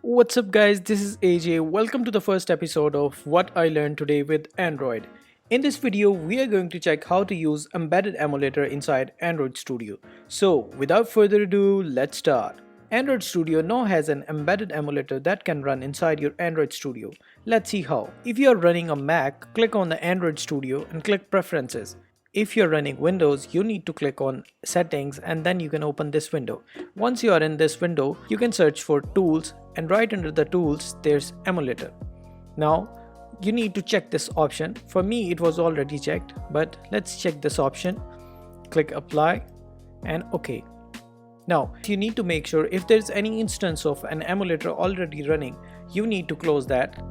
What's up guys, this is AJ. Welcome to the first episode of What I Learned Today with Android. In this video, we are going to check how to use Embedded Emulator inside Android Studio. So without further ado, let's start. Android Studio now has an embedded emulator that can run inside your Android Studio. Let's see how. If you are running a Mac, click on the Android Studio and click Preferences. If you're running Windows, you need to click on Settings and then you can open this window. Once you are in this window, you can search for Tools and right under the Tools, there's Emulator. Now, you need to check this option. For me, it was already checked, but let's check this option. Click Apply and OK. Now, you need to make sure if there's any instance of an emulator already running, you need to close that.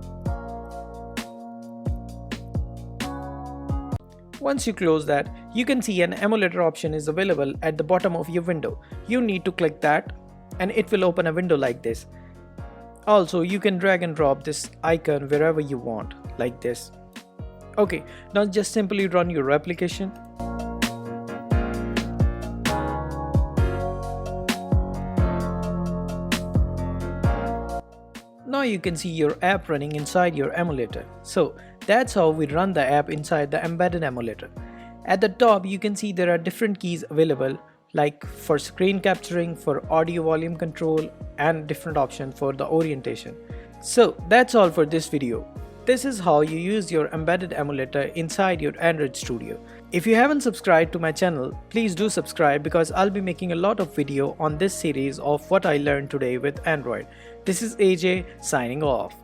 Once you close that, you can see an emulator option is available at the bottom of your window. You need to click that and it will open a window like this. Also, you can drag and drop this icon wherever you want, like this. Okay, now just simply run your application. Now you can see your app running inside your emulator. So that's how we run the app inside the embedded emulator. At the top you can see there are different keys available, like for screen capturing, for audio volume control, and different options for the orientation. So that's all for this video. This is how you use your embedded emulator inside your Android Studio. If you haven't subscribed to my channel, please do subscribe because I'll be making a lot of video on this series of what I learned today with Android. This is AJ signing off.